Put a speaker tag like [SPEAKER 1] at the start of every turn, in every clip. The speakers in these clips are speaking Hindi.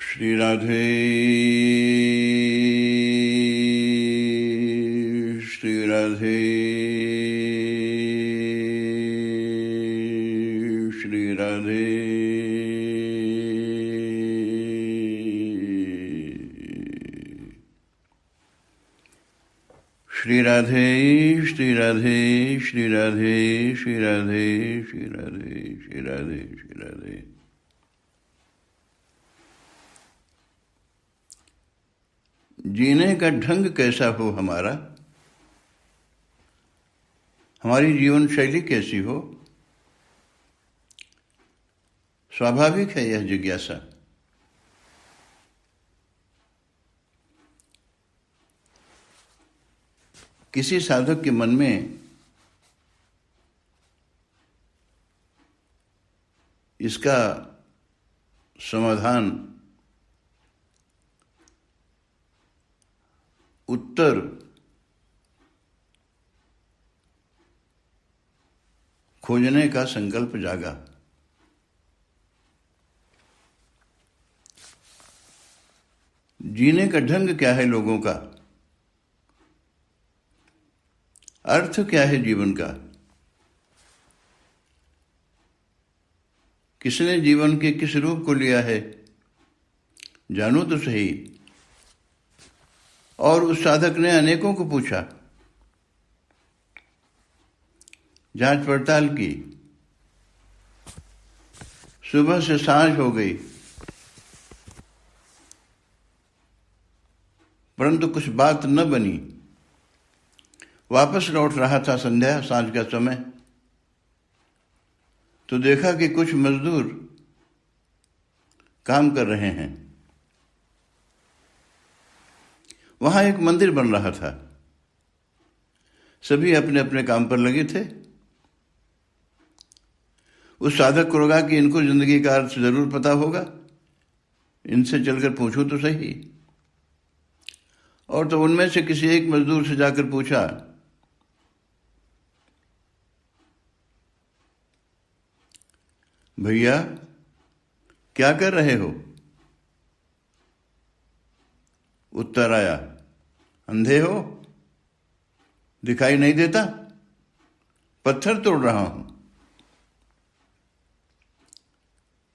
[SPEAKER 1] श्री राधे श्री राधे श्री राधे श्री राधे श्री राधे श्री राधे श्री राधे श्री राधे श्री राधे श्री राधे। जीने का ढंग कैसा हो हमारा, हमारी जीवन शैली कैसी हो, स्वाभाविक है यह जिज्ञासा। किसी साधक के मन में इसका समाधान, उत्तर खोजने का संकल्प जागा। जीने का ढंग क्या है लोगों का, अर्थ क्या है जीवन का, किसने जीवन के किस रूप को लिया है, जानो तो सही। और उस साधक ने अनेकों को पूछा, जांच पड़ताल की, सुबह से सांझ हो गई, परंतु कुछ बात न बनी। वापस लौट रहा था संध्या सांझ का समय, तो देखा कि कुछ मजदूर काम कर रहे हैं। वहां एक मंदिर बन रहा था, सभी अपने अपने काम पर लगे थे। उस साधक को लगा कि इनको जिंदगी का अर्थ जरूर पता होगा, इनसे चलकर पूछूं तो सही। और तो उनमें से किसी एक मजदूर से जाकर पूछा, भैया क्या कर रहे हो? उत्तर आया, अंधे हो, दिखाई नहीं देता? पत्थर तोड़ रहा हूं।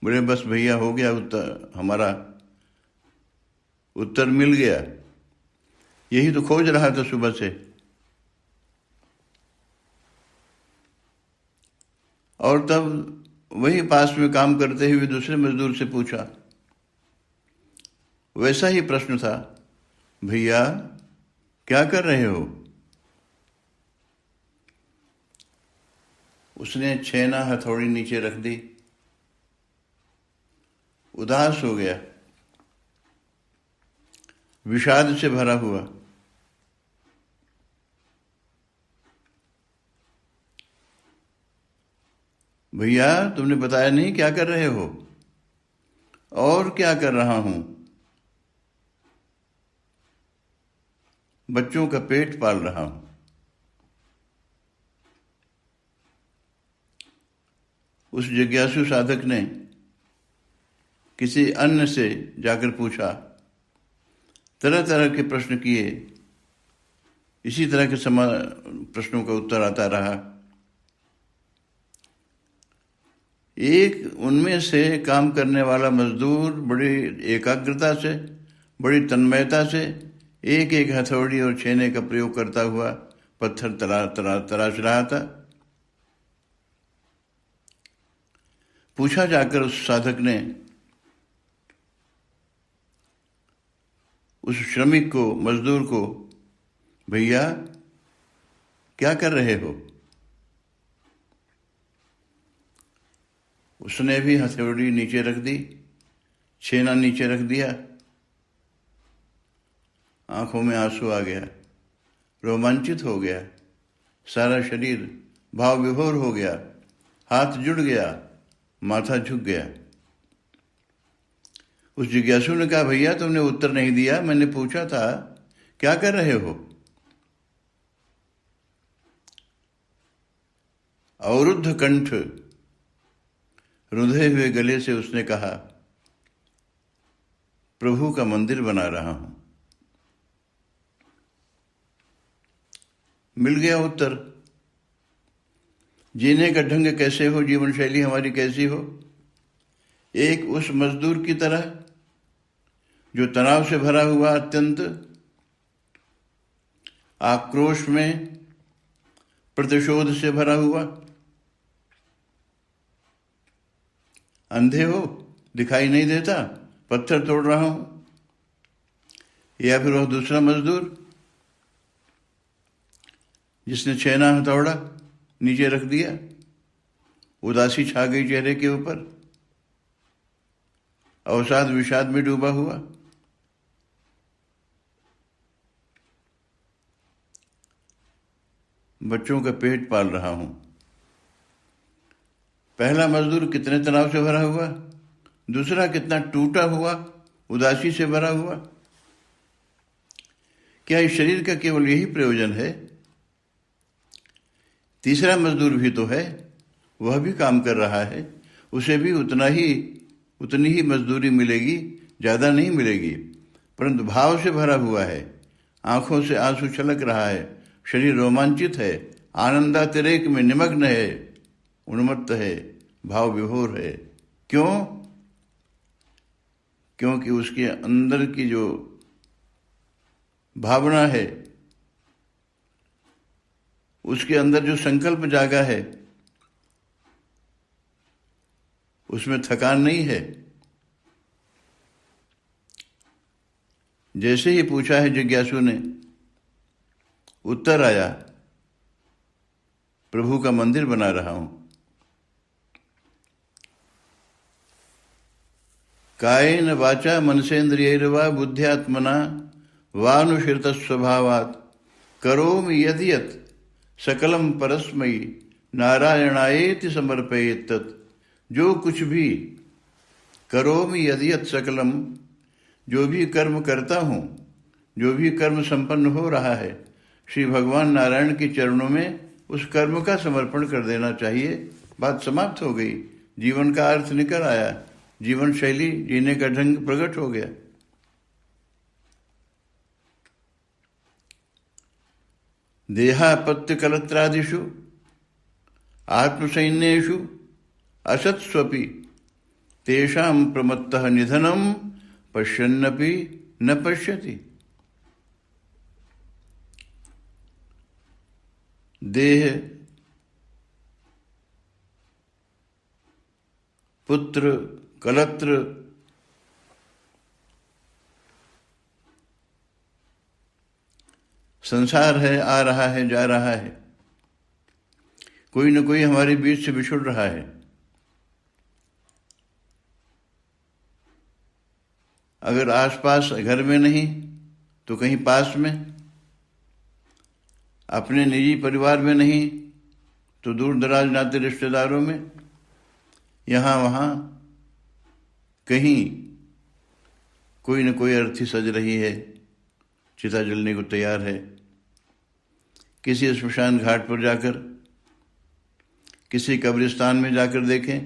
[SPEAKER 1] बोले बस भैया हो गया, उत्तर हमारा उत्तर मिल गया, यही तो खोज रहा था सुबह से। और तब वही पास में काम करते हुए दूसरे मजदूर से पूछा, वैसा ही प्रश्न था, भैया क्या कर रहे हो? उसने छेना हथौड़ी नीचे रख दी, उदास हो गया, विषाद से भरा हुआ। भैया तुमने बताया नहीं क्या कर रहे हो? और क्या कर रहा हूं, बच्चों का पेट पाल रहा हूं। उस जिज्ञासु साधक ने किसी अन्य से जाकर पूछा, तरह तरह के प्रश्न किए, इसी तरह के प्रश्नों का उत्तर आता रहा। एक उनमें से काम करने वाला मजदूर बड़ी एकाग्रता से, बड़ी तन्मयता से एक एक हथौड़ी और छेने का प्रयोग करता हुआ पत्थर तराश रहा था। पूछा जाकर उस साधक ने उस श्रमिक को, मजदूर को, भैया क्या कर रहे हो? उसने भी हथौड़ी नीचे रख दी, छेना नीचे रख दिया। आंखों में आंसू आ गया, रोमांचित हो गया, सारा शरीर भाव विभोर हो गया, हाथ जुड़ गया, माथा झुक गया। उस जिज्ञासु ने कहा, भैया तुमने उत्तर नहीं दिया, मैंने पूछा था क्या कर रहे हो? अवरुद्ध कंठ, रुंधे हुए गले से उसने कहा, प्रभु का मंदिर बना रहा हूं। मिल गया उत्तर। जीने का ढंग कैसे हो, जीवन शैली हमारी कैसी हो? एक उस मजदूर की तरह जो तनाव से भरा हुआ, अत्यंत आक्रोश में, प्रतिशोध से भरा हुआ। अंधे हो, दिखाई नहीं देता, पत्थर तोड़ रहा हूं। या फिर वह दूसरा मजदूर जिसने छेना हथौड़ा नीचे रख दिया, उदासी छा गई चेहरे के ऊपर, अवसाद विषाद में डूबा हुआ। बच्चों का पेट पाल रहा हूं। पहला मजदूर कितने तनाव से भरा हुआ, दूसरा कितना टूटा हुआ, उदासी से भरा हुआ। क्या इस शरीर का केवल यही प्रयोजन है? तीसरा मजदूर भी तो है, वह भी काम कर रहा है, उसे भी उतनी ही मजदूरी मिलेगी, ज्यादा नहीं मिलेगी, परंतु भाव से भरा हुआ है, आंखों से आंसू छलक रहा है, शरीर रोमांचित है, आनंदातिरेक में निमग्न है, उन्मत्त है, भाव विभोर है। क्यों? क्योंकि उसके अंदर की जो भावना है, उसके अंदर जो संकल्प जागा है, उसमें थकान नहीं है। जैसे ही पूछा है जिज्ञासु ने, उत्तर आया, प्रभु का मंदिर बना रहा हूं। कायेन वाचा मनसेन्द्रियैर्वा बुद्ध्यात्मना वानुशीर्त स्वभावात् करोमि यद्यत् सकलम परस्मै नारायणायेति समर्पयेत् तत्। जो कुछ भी करोमि यद्यत् सकलम, जो भी कर्म करता हूं, जो भी कर्म संपन्न हो रहा है, श्री भगवान नारायण के चरणों में उस कर्म का समर्पण कर देना चाहिए। बात समाप्त हो गई, जीवन का अर्थ निकल आया, जीवन शैली, जीने का ढंग प्रकट हो गया। देहापत्य कलत्रादिषु आत्मसैन्येषु असत्स्वपि तेषां प्रमत्तः निधनं पश्यन्नपि न पश्यति। देह, पुत्र, कलत्र, संसार है, आ रहा है, जा रहा है, कोई न कोई हमारे बीच से बिछुड़ रहा है। अगर आसपास घर में नहीं तो कहीं पास में, अपने निजी परिवार में नहीं तो दूर दराज नाते रिश्तेदारों में, यहाँ वहाँ कहीं कोई न कोई अर्थी सज रही है, चिता जलने को तैयार है। किसी श्मशान घाट पर जाकर, किसी कब्रिस्तान में जाकर देखें,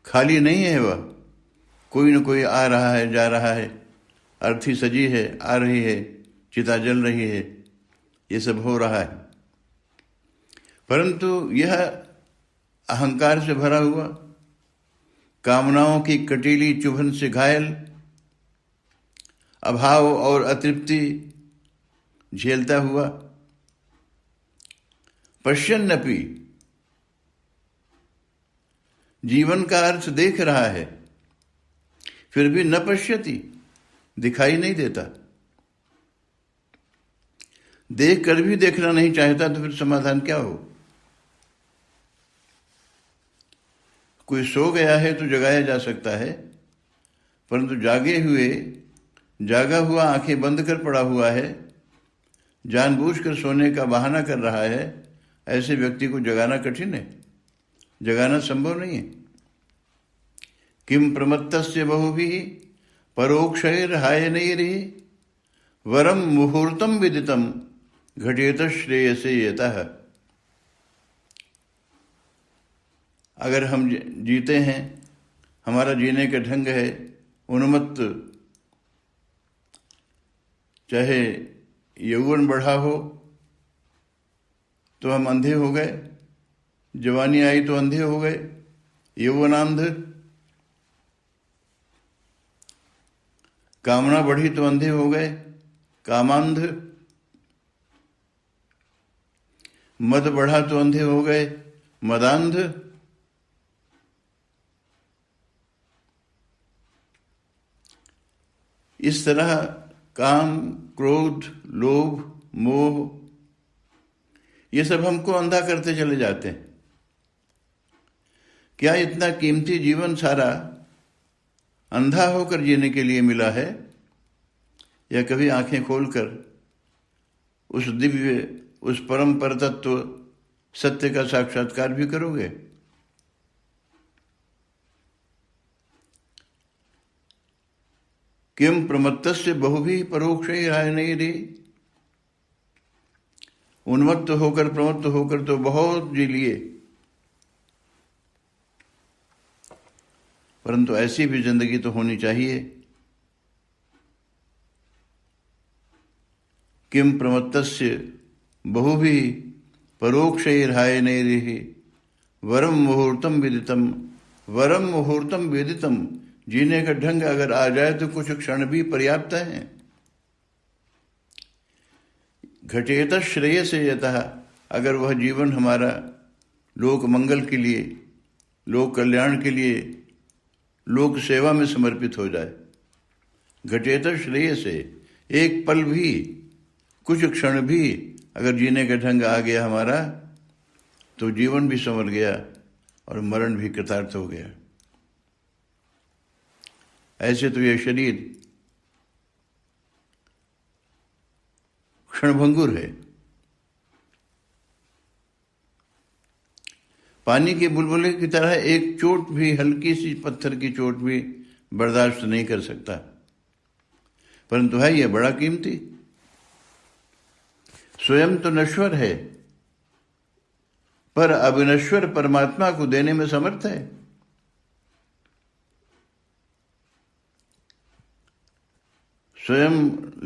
[SPEAKER 1] खाली नहीं है वह, कोई न कोई आ रहा है, जा रहा है, अर्थी सजी है, आ रही है, चिता जल रही है, ये सब हो रहा है। परंतु यह अहंकार से भरा हुआ, कामनाओं की कटीली चुभन से घायल, अभाव और अतृप्ति झेलता हुआ, पश्यन्नपि, जीवन का अर्थ देख रहा है, फिर भी न पश्यति, दिखाई नहीं देता। देख कर भी देखना नहीं चाहता तो फिर समाधान क्या हो? कोई सो गया है तो जगाया जा सकता है, परंतु जागा हुआ आंखें बंद कर पड़ा हुआ है, जानबूझकर सोने का बहाना कर रहा है, ऐसे व्यक्ति को जगाना कठिन है, जगाना संभव नहीं है। किम प्रमत्तस्य बहुभिः परोक्षैर्हायनैरिः वरम मुहूर्तम विदितम घटेत श्रेयसे यतः। अगर हम जीते हैं, हमारा जीने का ढंग है उन्मत्त, चाहे यौवन बढ़ा हो तो हम अंधे हो गए, जवानी आई तो अंधे हो गए, यौवनांध, कामना बढ़ी तो अंधे हो गए, कामांध, मद बढ़ा तो अंधे हो गए, मदांध। इस तरह काम, क्रोध, लोभ, मोह, ये सब हमको अंधा करते चले जाते हैं। क्या इतना कीमती जीवन सारा अंधा होकर जीने के लिए मिला है, या कभी आंखें खोलकर उस दिव्य, उस परम परतत्व सत्य का साक्षात्कार भी करोगे? किम प्रमत्तस्य बहुभी परोक्षैरायनैः, उन्मत्त होकर, प्रमत्त होकर तो बहुत जी लिए, परंतु ऐसी भी जिंदगी तो होनी चाहिए। किम प्रमत्तस्य बहुभिः परोक्षैरायनैः वरम मुहूर्तम विदितम, वरम मुहूर्तम विदितम, जीने का ढंग अगर आ जाए तो कुछ क्षण भी पर्याप्त है। घटेत श्रेयसे यतः, अगर वह जीवन हमारा लोक मंगल के लिए, लोक कल्याण के लिए, लोक सेवा में समर्पित हो जाए। घटेत श्रेयसे, एक पल भी, कुछ क्षण भी अगर जीने का ढंग आ गया हमारा, तो जीवन भी संवर गया और मरण भी कृतार्थ हो गया। ऐसे तो यह शरीर क्षणभंगुर है। पानी के बुलबुले की तरह एक चोट भी, हल्की सी पत्थर की चोट भी बर्दाश्त नहीं कर सकता, परंतु है यह बड़ा कीमती। स्वयं तो नश्वर है, पर अविनश्वर परमात्मा को देने में समर्थ है। स्वयं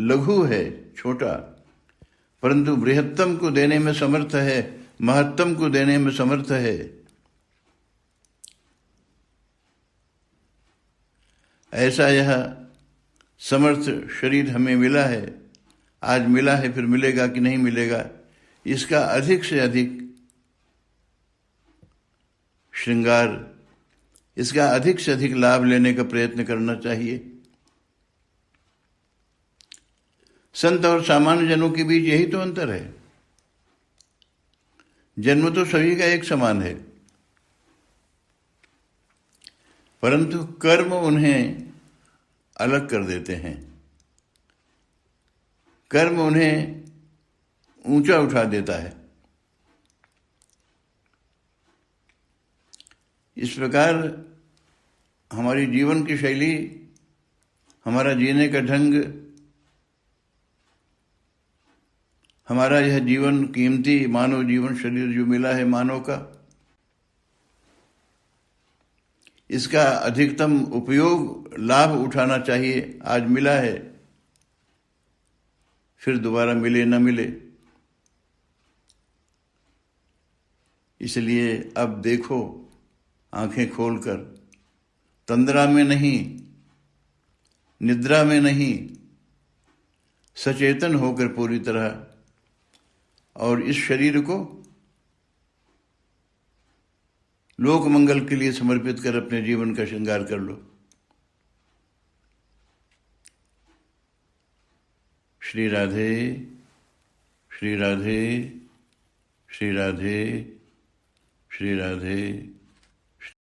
[SPEAKER 1] लघु है, छोटा, परंतु बृहत्तम को देने में समर्थ है, महत्तम को देने में समर्थ है। ऐसा यह समर्थ शरीर हमें मिला है। आज मिला है, फिर मिलेगा कि नहीं मिलेगा, इसका अधिक से अधिक श्रृंगार, इसका अधिक से अधिक लाभ लेने का प्रयत्न करना चाहिए। संत और सामान्य जनों के बीच यही तो अंतर है। जन्म तो सभी का एक समान है, परंतु कर्म उन्हें अलग कर देते हैं, कर्म उन्हें ऊंचा उठा देता है। इस प्रकार हमारी जीवन की शैली, हमारा जीने का ढंग, हमारा यह जीवन कीमती मानव जीवन शरीर जो मिला है मानव का, इसका अधिकतम उपयोग, लाभ उठाना चाहिए। आज मिला है, फिर दोबारा मिले न मिले। इसलिए अब देखो, आंखें खोलकर, तंद्रा में नहीं, निद्रा में नहीं, सचेतन होकर पूरी तरह, और इस शरीर को लोक मंगल के लिए समर्पित कर अपने जीवन का श्रृंगार कर लो। श्री राधे, श्री राधे, श्री राधे, श्री राधे।